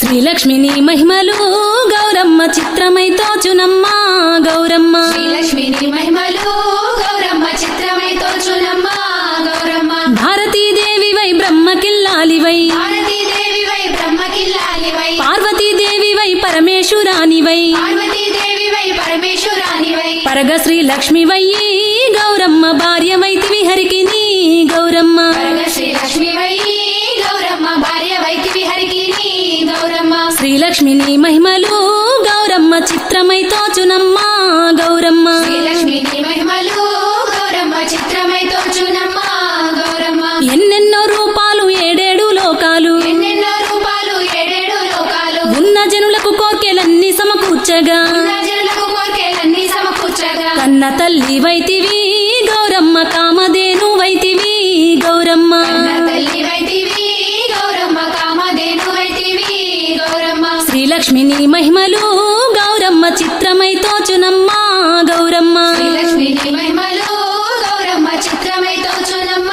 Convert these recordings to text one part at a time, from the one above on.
శ్రీలక్ష్మిని మహిమలు గౌరమ్మ చిత్రమై తోచునమ్మ గౌరమ్మ. శ్రీలక్ష్మిని మహిమలు గౌరమ్మ చిత్రమై తోచునమ్మ గౌరమ్మ. భారతీదేవివై బ్రహ్మకిల్లాలివై భారతీదేవివై బ్రహ్మకిల్లాలివై పార్వతీదేవివై పరమేశ్వరానివై పార్వతీదేవివై పరమేశ్వరానివై పరగ శ్రీలక్ష్మివై గౌరమ్మ భార్యవైతివి హరికిని గౌరమ్మ. పరగ శ్రీలక్ష్మివై గౌరమ్మ భార్యవైతివి హరికిని గౌరమ్మ. శ్రీలక్ష్మిని మహిమలు గౌరమ్మ చిత్రమై తోచునమ్మ గౌరమ్మ. శ్రీలక్ష్మిని మహిమలు గౌరమ్మ చిత్రమై తోచునమ్మ గౌరమ్మ. ఎన్నెన్నో రూపాలు ఏడేడు లోకాలు ఎన్నెన్నో రూపాలు ఏడేడు లోకాలు ఉన్న జనులకు కోర్కెలన్నీ సమకూర్చగా జనులకు కోర్కెలన్నీ సమకూర్చగా కన్న తల్లి వైతివి గౌరమ్మ కామధేను వైతివి గౌరమ్మ. తల్లి వైతివి గౌరమ్మ కామధేను వైతివి గౌరమ్మ. శ్రీలక్ష్మిని మహిమలు గౌరమ్మ చిత్రమై తోచునమ్మ గౌరమ్మ. శ్రీలక్ష్మిని మహిమలు గౌరమ్మ చిత్రమై తోచునమ్మ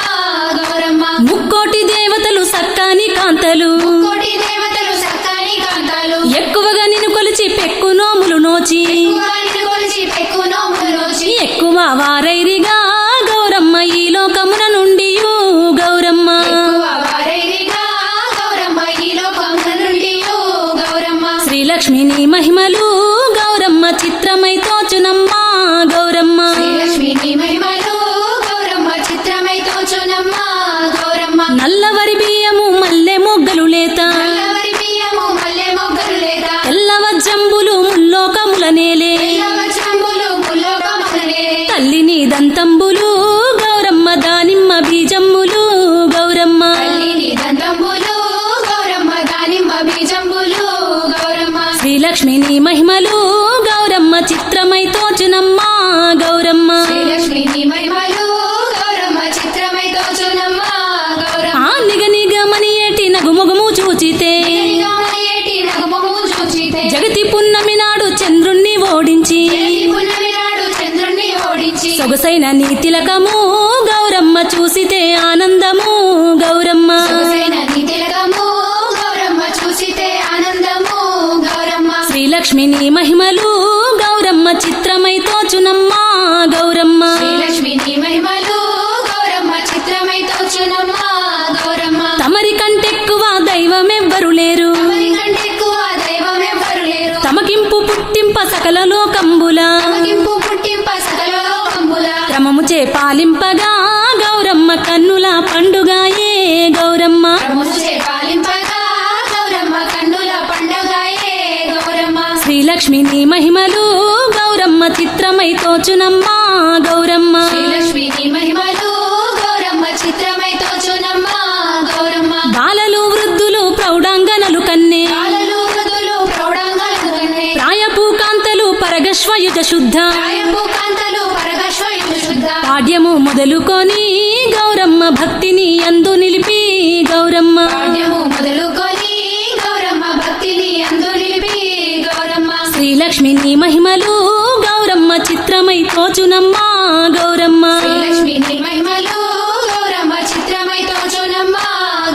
గౌరమ్మ. ముక్కోటి దేవతలు సక్కాని కాంతలు కోటి దేవతలు సక్కాని కాంతాలు ఎక్కువగా నిన్ను కొలిచి పెక్కు నోములు నోచి వారిని కొలిచి పెక్కు నోములు నోచి ఎక్కువ వారైరిగా గౌరమ్మ ఈ లోకమున నుండి గౌరమ్మ. ఎక్కువ వారైరిగా గౌరమ్మ ఈ లోకమున నుండి గౌరమ్మ. శ్రీలక్ష్మిని మహిమలు గౌరమ్మ చిత్రమై తోచునమ్మ గౌరమ్మ. శ్రీలక్ష్మిని మహిమలు గౌరమ్మ చిత్రమై తోచునమ్మ గౌరమ్మ. నల్లవరి బియ్యము మల్లె మొగ్గలు లేత నల్లవరి బియ్యము మల్లె మొగ్గలు లేదా తెల్లవజ్జంబులు ముల్లోకముల నేలే వజ్రంబులు ముల్లోకములనే తల్లిని దంతంబులు గౌరమ్మ దానిమ్మ బీజమ్ములు గౌరమ్మ. తల్లిని దంతంబులు గౌరమ్మ దానిమ్మ బీజంబులు గౌరమ్మ. శ్రీలక్ష్మిని మహిమలు గౌరమ్మ చిత్రమై తోచునమ్మ గౌరమ్మ. శ్రీలక్ష్మిని మహిమలు గౌరమ్మ చిత్రమై తోచునమ్మ గౌరమ్మ. ఆ నిగ నిగమని ఏటి నగుమొగము చూచితే ఏటి నగుమము చూచితే జగతి పున్నమి నాడు చంద్రుణ్ణి ఓడించి ఈ పున్నమి నాడు చంద్రుణ్ణి ఓడించి సొగసైన నీ తిలకము గౌరమ్మ చూసితే ఆనందము గౌరమ్మ. సొగసైన నీ తిలకము గౌరమ్మ చూసితే ఆనందము గౌరమ్మ. శ్రీలక్ష్మిని మహిమలు గౌరమ్మ చిత్రమై తోచునమ్మ గౌరమ్మ. శ్రీలక్ష్మిని మహిమలు గౌరమ్మ చిత్రమై తోచునమ్మ గౌరమ్మ. తమరి కంటెక్కువ దైవమెవ్వరు లేరు తమరి కంటే ఎక్కువ దైవం ఎవ్వరు లేరు. తమకింపు పుట్టింప సకల లోకంబుల తమకింపు పుట్టింప సకల లోకంబుల క్రమముచే పాలింపగా గౌరమ్మ కన్నుల పండుగాయే గౌరమ్మ. ప్రముచే పాలింపగా గౌరమ్మ కన్నుల పండుగయే గౌరమ్మ. శ్రీలక్ష్మిని మహిమలు గౌరమ్మ చిత్రమై తోచునమ్మ గౌరమ్మ. శ్రీలక్ష్మిని మహిమలు గౌరమ్మ చిత్రమై తోచునమ్మ గౌరమ్మ. బాలలు వృద్ధులు ప్రౌఢాంగనలు కన్నే బాలలు వృద్ధులు ప్రౌఢాంగాలను కన్నే ప్రాయపు కాంతలు పరగశ్వయుజ శుద్ధ ప్రాయపు కాంతలు పరగశ్వయుజ శుద్ధ పాడ్యము మొదలుకొని గౌరమ్మ భక్తిని అందు నిలిపి గౌరమ్మ. పాడ్యము మొదలుకొని గౌరమ్మ భక్తిని అందు నిలిపి గౌరమ్మ. శ్రీలక్ష్మిని మహిమలు గౌరమ్మ చిత్రమై తోచునమ్మ గౌరమ్మ. శ్రీలక్ష్మిని మహిమలు గౌరమ్మ చిత్రమై తోచునమ్మ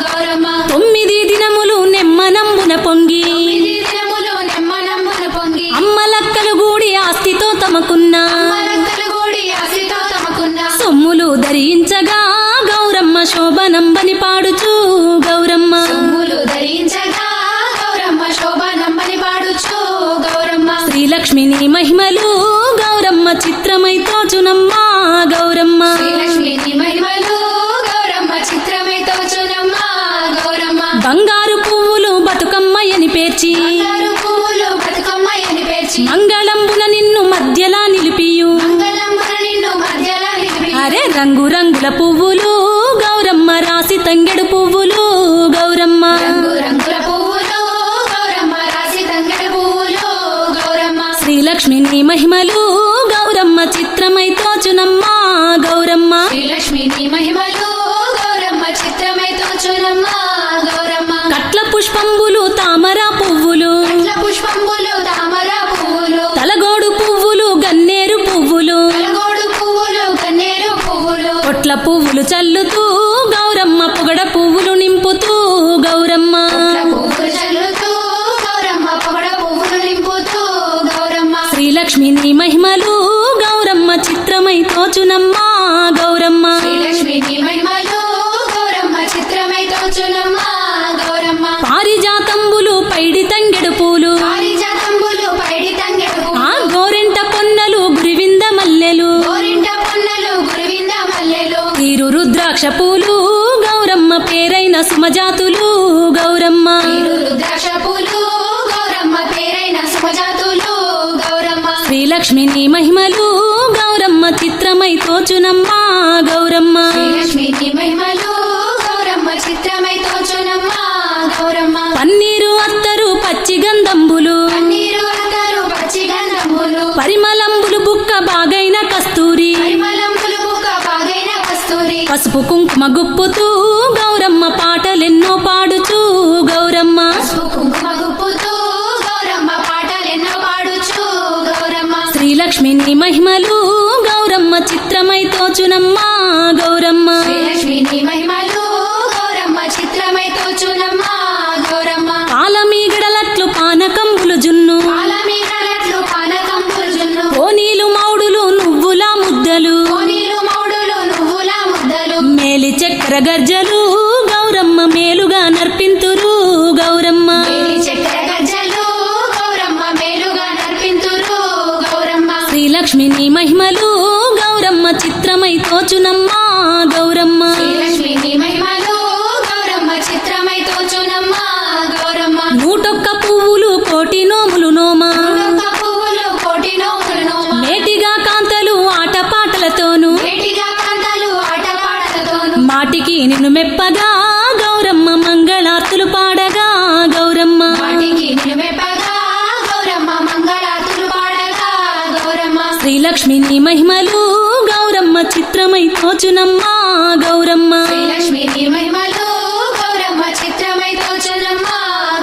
గౌరమ్మ. 9 దినములు నెమ్మనంబున పొంగి ఇది దినములు నెమ్మనమ్మున పొంగి అమ్మలక్కలు గూడి ఆస్తితో తమకున్న మలక్కలు గూడి ఆశతో తమకున్న సొమ్ములు ధరించగా గౌరమ్మ శోభనంబని పాడుచు గౌరమ్మ. సొమ్ములు ధరించగా గౌరమ్మ శోభనంబని పాడుచు గౌరమ్మ. శ్రీలక్ష్మిని మహిమలు గౌరమ్మ చిత్రమై తోచునమ్మ గౌరమ్మ. శ్రీలక్ష్మిని మహిమలు గౌరమ్మ చిత్రమై తోచునమ్మ గౌరమ్మ. బంగారు పువ్వులు బతుకమ్మయని పేర్చి బంగారు పువ్వులు బతుకమ్మయ్యని పేర్చి మంగళంబున నిన్ను మధ్యలా నిలిపియు మంగళంబున నిన్ను మధ్యలా నిలిపి అరే రంగు రంగుల పువ్వులు గౌరమ్మ రాసి తంగెడు పువ్వులు గౌరమ్మ. రంగు రంగుల పువ్వులు గౌరమ్మ రాసి తంగడి పువ్వులు గౌరమ్మ. శ్రీలక్ష్మిని మహిమలు గౌరమ్మ చిత్రమై తోచునమ్మ గౌరమ్మ. శ్రీలక్ష్మిని మహిమలు గౌరమ్మ చిత్రమై తోచునమ్మ గౌరమ్మ. కట్ల పుష్పంబులు తామర పువ్వులు కట్ల పుష్పంబులు తామర పువ్వులు తలగోడు పువ్వులు గన్నేరు పువ్వులు తలగోడు పువ్వులు గన్నేరు పువ్వులు కొట్ల పువ్వులు చల్లుతూ గౌరమ్మ పొగడ పువ్వులు నింపుతూ గౌరమ్మ. పువ్వులు చల్లుతూ రుద్రాక్ష పూలు గౌరమ్మ పేరైన సుమజాతులు గౌరమ్మ రుద్రాక్ష పూలు గౌరమ్మ పేరైన సుమజాతులు గౌరమ్మ శ్రీలక్ష్మి నీ మహిమలు గౌరమ్మ చిత్రమై తోచునమ్మ గౌరమ్మ శ్రీలక్ష్మి నీ మహిమలు గౌరమ్మ చిత్రమై తోచునమ్మ గౌరమ్మ పన్నీరు అత్తరు పచ్చి గంధంబులు పన్నీరు అత్తరు పచ్చి గంధములు పరిమళంబులు బుక్క బాగైన కస్తూరి పరిమళంబులు బుక్క బాగైన కస్తూరి పసుపు కుంకుమ గుప్పుతూ గౌరమ్మ పాటలెన్నో పాడుచు గౌరమ్మ పసుపు కుంకుమ గుప్పుతూ గౌరమ్మ పాటలెన్నో పాడుచు గౌరమ్మ శ్రీలక్ష్మి నీ మహిమలు గౌరమ్మ చిత్రమై తోచునమ్మ గౌరమ్మ శ్రీలక్ష్మి నీ మహిమలు గౌరమ్మ చిత్రమై తోచునమ్మ గౌరమ్మ పాలమీగడలట్లు పానకంబులు జున్ను పాలమీగలట్లు పానకంబులు జున్ను కోనీలు మౌడులు నువ్వుల ముద్దలు కోనీలు మౌడులు నువ్వుల ముద్దలు మేలి చక్కెర గర్జలు గౌరమ్మ మేలుగా నర్పింతురు గౌరమ్మ మేలి చక్కెర గజ్జలు గౌరమ్మ మేలుగా నర్పింతురు గౌరమ్మ శ్రీలక్ష్మి నీ మహిమలు గౌరమ్మ చిత్రమై తోచునమ్మ గౌరమ్మ శ్రీలక్ష్మి నీ మహిమలు గౌరమ్మ చిత్రమై తోచునమ్మ గౌరమ్మ నూటొక్క పువ్వులు కోటి నోములు నోమ ఒక్క పువ్వులు కోటి నోములు నోమ మేటిగా కాంతలు ఆటపాటలతోను వేటిగా కాంతలు ఆటపాటలతోను మాటికి నిన్ను మెప్పగా గౌరమ్మ మంగళార్తులు పాడగా గౌరమ్మ వాటికి నిలువెప్పగా గౌరమ్మ మంగళార్తులు పాడగా గౌరమ్మ శ్రీలక్ష్మి నీ మహిమలు గౌరమ్మ చిత్రమై తోచునమ్మ గౌరమ్మ శ్రీలక్ష్మి నీ మహిమలు గౌరమ్మ చిత్రమై తోచునమ్మ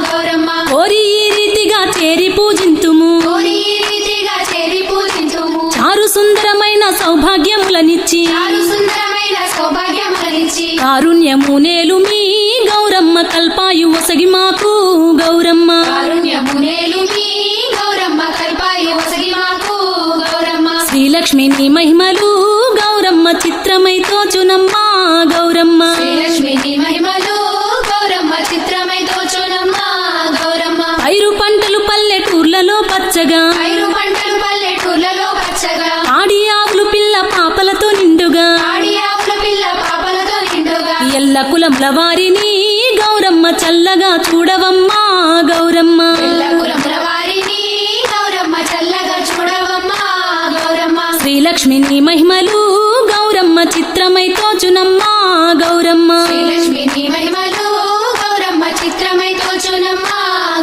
గౌరమ్మ కోరి ఈ రీతిగా చేరి పూజింతుము కోరి ఈ రీతిగా చేరి పూజించుము చారు సుందరమైన సౌభాగ్యములనిచ్చి చాలు సుందరమైన సౌభాగ్యములనిచ్చి కారుణ్యము నేలు మీ గౌరమ్మ కల్పాయు ఒసగి మాకు గౌరమ్మ కారుణ్యము నేలు మీ గౌరమ్మ కల్పాయి ఒసగి మాకు గౌరమ్మ శ్రీలక్ష్మి నీ మహిమలు గౌరమ్మ చిత్రమై తోచునమ్మ గౌరమ్మ శ్రీలక్ష్మి నీ మహిమలు గౌరమ్మ చిత్రమై తోచునమ్మ గౌరమ్మ పైరు పంటలు పల్లెటూర్లలో పచ్చగా పైరు పంటలు పల్లెటూర్లలో పచ్చగా ఆడి ఆవులు పిల్ల పాపలతో నిండుగా ఆడి ఆవుల పిల్ల పాపలతో నిండుగా ఎల్ల కులముల వారిని గౌరమ్మ చల్లగా చూడవమ్మా గౌరమ్మ పిల్ల కులముల వారిని గౌరమ్మ చల్లగా చూడవమ్మ గౌరమ్మ శ్రీలక్ష్మి నీ మహిమలు గౌరమ్మ చిత్రమై తోచునమ్మ గౌరమ్మ శ్రీలక్ష్మి నీ మహిమలు గౌరమ్మ చిత్రమై తోచునమ్మ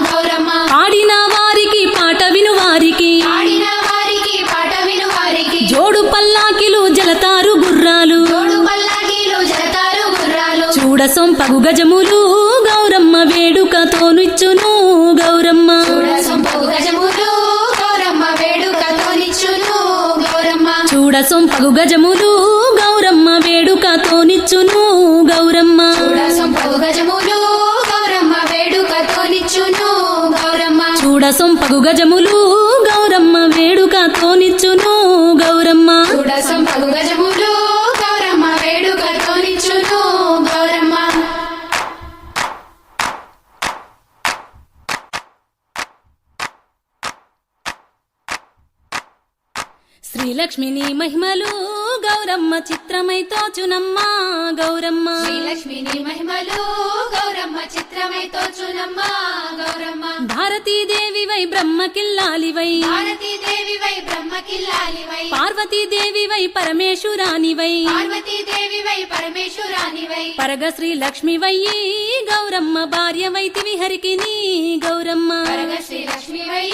గౌరమ్మ ఆడిన వారికి పాట విను వారికి ఆడిన వారికి పాట విను వారికి జోడు పల్లాకిలు జలతారు గుర్రాలు తోడు పల్లాకిలు జలతారు గుర్రాలు చూడ సొంపగు గజములు గౌరమ్మ వేడుకతోనిచ్చును గౌరమ్మ చూడ సొంపగు గజములు గౌరమ్మ వేడుకతోనిచ్చును గౌరమ్మ చూడ సొంపగు గజములు గౌరమ్మ వేడుకతోనిచ్చును గౌరమ్మ చూడ సొంపగు గజములు గౌరమ్మ వేడుకతోనిచ్చును గౌరమ్మ చూడ సొంపగు గజములు గౌరమ్మ వేడుకతోనిచ్చును గౌరమ్మ చూడ సొంపగు గజములు గౌరమ్మ వేడుకతోనిచ్చును గౌరమ్మ శ్రీలక్ష్మి నీ మహిమలు గౌరమ్మ చిత్రమై తోచునమ్మ గౌరమ్మ శ్రీలక్ష్మి నీ మహిమలు గౌరమ్మ చిత్రమై తోచునమ్మ గౌరమ్మ భారతీదేవివై బ్రహ్మకిల్లాలివై భారతీదేవివై బ్రహ్మకిల్లాలివై పార్వతీదేవివై పరమేశ్వరానివై పార్వతీదేవివై పరమేశ్వరానివై పరగ శ్రీలక్ష్మివయ్యి గౌరమ్మ భార్యవైతివి హరికిని గౌరమ్మ పరగ శ్రీలక్ష్మివై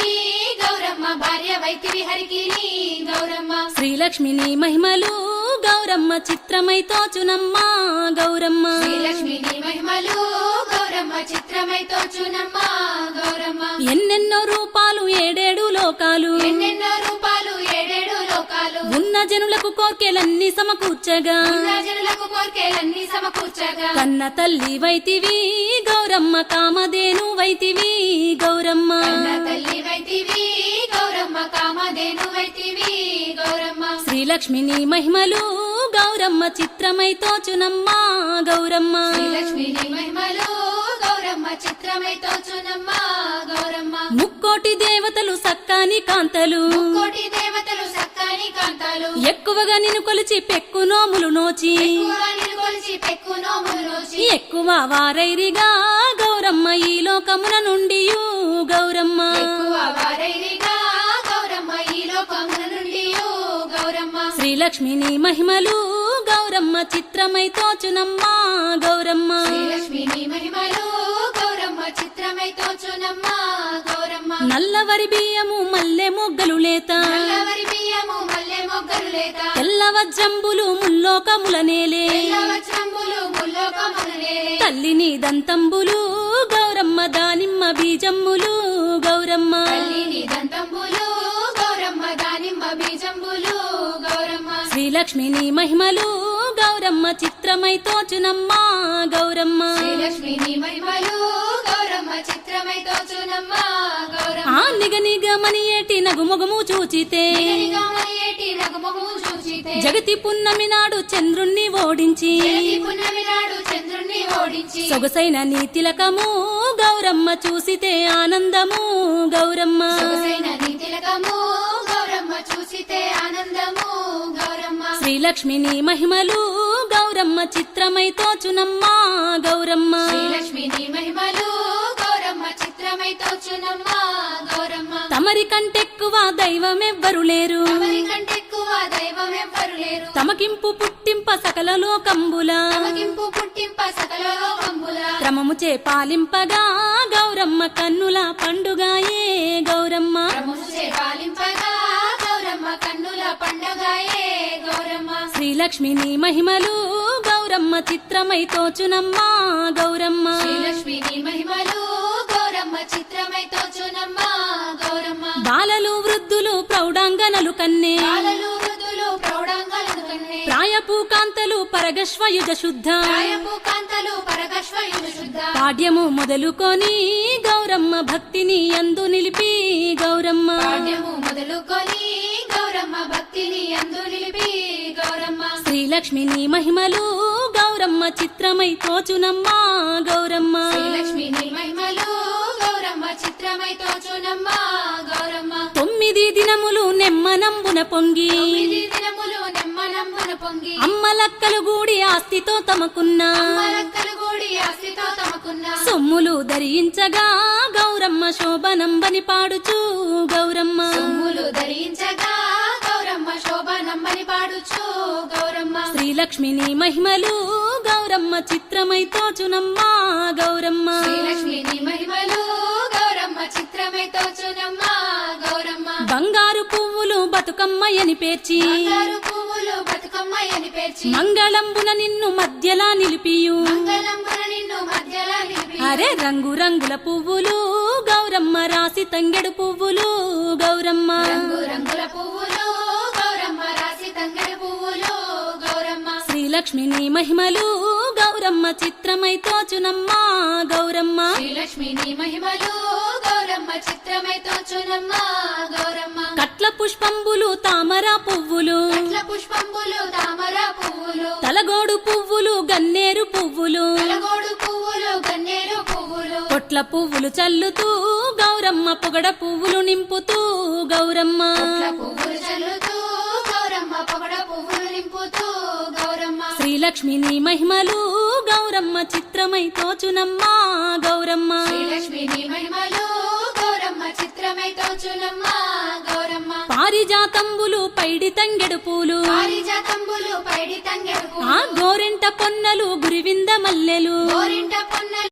గౌరమ్మ భార్య వైతివి హరికిని గౌరమ్మ శ్రీలక్ష్మి నీ మహిమలు గౌరమ్మ చిత్రమై తోచునమ్మ గౌరమ్మ శ్రీలక్ష్మి నీ మహిమలు గౌరమ్మ చిత్రమై తోచునమ్మ గౌరమ్మ ఎన్నెన్నో రూపాలు ఏడేడు లోకాలు ఎన్నెన్నో రూపాలు ఏడేడు లోకాలు ఉన్న జనులకు కోర్కెలన్నీ సమకూర్చగా జనులకు కోర్కెలన్నీ సమకూర్చగా కన్న తల్లి వైతివి గౌరమ్మ కామధేను వైతివి గౌరమ్మ కన్న తల్లి వైతివి గౌరమ్మ కామధేను వైతివి గౌరమ్మ శ్రీలక్ష్మి నీ మహిమలు గౌరమ్మ చిత్రమై తోచునమ్మ గౌరమ్మ శ్రీలక్ష్మి నీ మహిమలు గౌరమ్మ చిత్రమై తోచునమ్మ గౌరమ్మ ముక్కోటి దేవతలు సక్కాని కాంతలు కోటి దేవతలు చక్కని కాంతాలు ఎక్కువగా నిన్ను కొలిచి పెక్కు నోములు నోచి ఎక్కువగా నిన్ను కొలిచి పెక్కు నోములు నోచి ఎక్కువ వారైరిగా గౌరమ్మ ఈ లోకమున నుండి గౌరమ్మ ఎక్కువ వారైరిగా గౌరమ్మ ఈ లోకముల నుండి గౌరమ్మ శ్రీలక్ష్మిని మహిమలు గౌరమ్మ చిత్రమై తోచునమ్మా గౌరమ్మ శ్రీలక్ష్మిని మహిమలు గౌరమ్మ చిత్రమై తోచునమ్మ గౌరమ్మ నల్లవరి బియ్యము మల్లె మొగ్గలు లేత నల్లవరి బియ్యము మల్లె మొగ్గలు లేత తెల్ల వజ్రంబులు ముల్లోకముల నేలే తెల్ల వజ్రంబులు ముల్లోకముల నేలే తల్లిని దంతంబులు గౌరమ్మ దానిమ్మ బీజమ్ములు గౌరమ్మ తల్లిని దంతంబులు గౌరమ్మ దానిమ్మ బీజంబులు గౌరమ్మ శ్రీలక్ష్మిని మహిమలు గౌరమ్మ చిత్రమై తోచునమ్మా గౌరమ్మ శ్రీలక్ష్మిని మహిమలు గౌరమ్మ చిత్రమై తోచునమ్మ గౌరమ్మ ఆ నిగనిగమని ఏటి నగుమొగము చూచితే నిగనిగమనియేటి నగుమొగము చూచితే జగతి పున్నమి నాడు చంద్రుణ్ణి ఓడించి జగతి పున్నమి నాడు చంద్రుణ్ణి ఓడించి సొగసైన నీ తిలకము గౌరమ్మ చూసితే ఆనందము గౌరమ్మ సొగసైన నీ తిలకము గౌరమ్మ చూసితే ఆనందము గౌరమ్మ శ్రీలక్ష్మిని మహిమలు గౌరమ్మ చిత్రమై తోచునమ్మా గౌరమ్మ శ్రీలక్ష్మిని మహిమలు గౌరమ్మ చిత్రమై తోచునమ్మ గౌరమ్మ తమరి కంటెక్కువ దైవమెవ్వరు లేరు తమరి కంటెక్కువ దైవం ఎవ్వరు లేరు తమకింపు పుట్టింప సకల లోకంబుల తమకింపు పుట్టింప సకల లోకంబుల క్రమముచే పాలింపగా గౌరమ్మ కన్నుల పండుగాయే గౌరమ్మ ప్రముచే పాలింపగా గౌరమ్మ కన్నుల పండగాయే గౌరమ్మ శ్రీలక్ష్మిని మహిమలు గౌరమ్మ చిత్రమై తోచునమ్మా గౌరమ్మ శ్రీలక్ష్మిని మహిమలు గౌరమ్మ చిత్రమై తోచునమ్మ గౌరమ్మ బాలలు వృద్ధులు ప్రౌఢాంగనలు కన్నే బాలలు వృద్ధులు ప్రౌఢాంగాలను కన్నే ప్రాయపు కాంతలు పరగశ్వయుజ శుద్ధ ప్రాయపు కాంతలు పరగశ్వయుజ శుద్ధ పాడ్యము మొదలుకొని గౌరమ్మ భక్తిని అందు నిలిపి గౌరమ్మ పాడ్యము మొదలుకొని గౌరమ్మ భక్తిని అందు నిలిపి గౌరమ్మ శ్రీలక్ష్మిని మహిమలు గౌరమ్మ చిత్రమై తోచునమ్మా గౌరమ్మ శ్రీలక్ష్మిని మహిమలు గౌరమ్మ చిత్రమై తోచునమ్మ గౌరమ్మ 9 దినములు నెమ్మనంబున పొంగి 9 దినములు నెమ్మనంబున పొంగి అమ్మలక్కలు గూడి ఆస్తితో తమకున్న అమ్మలక్కలు గూడి ఆస్తితో తమకున్న సొమ్ములు ధరించగా గౌరమ్మ శోభనంబని పాడుచు గౌరమ్మ సొమ్ములు ధరించగా గౌరమ్మ శోభనమ్మని పాడుచు గౌరమ్మ శ్రీలక్ష్మిని మహిమలు గౌరమ్మ చిత్రమై తోచునమ్మా గౌరమ్మ శ్రీలక్ష్మిని మహిమలు గౌరమ్మ చిత్రమై తోచునమ్మ గౌరమ్మ బంగారు పువ్వులు బతుకమ్మయని పేర్చి బంగారు పువ్వులు బతుకమ్మయ్యని పేర్చి మంగళంబున నిన్ను మధ్యలా నిలిపియు మంగళంబున నిన్ను మధ్యలా నిలిపి అరే రంగు రంగుల పువ్వులు గౌరమ్మ రాసి తంగెడు పువ్వులు గౌరమ్మ రంగు రంగుల పువ్వులు గౌరమ్మ రాసి తంగెడు పువ్వులు గౌరమ్మ శ్రీలక్ష్మిని మహిమలు గౌరమ్మ చిత్రమై తోచునమ్మా గౌరమ్మ శ్రీలక్ష్మిని మహిమలు గౌరమ్మ చిత్రమై తోచునమ్మ గౌరమ్మ కట్ల పుష్పంబులు తామర పువ్వులు కట్ల పుష్పంబులు తామర పువ్వులు తలగోడు పువ్వులు గన్నేరు పువ్వులు తలగోడు పువ్వులు గన్నేరు పువ్వులు పొట్ల పువ్వులు చల్లుతూ గౌరమ్మ పొగడ పువ్వులు నింపుతూ గౌరమ్మ పొట్ల పువ్వులు చల్లుతూ గౌరమ్మ పొగడ పువ్వులు నింపుతూ గౌరమ్మ శ్రీలక్ష్మిని మహిమలు గౌరమ్మ చిత్రమై తోచునమ్మా గౌరమ్మ శ్రీలక్ష్మిని మహిమలు గౌరమ్మ చిత్రమై తోచునమ్మ గౌరమ్మ పారిజాతంబులు పైడి తంగెడు పూలు పారిజాతంబులు పైడి తంగెడు ఆ గోరింట పొన్నలు గురివింద మల్లెలు గోరింట పొన్నలు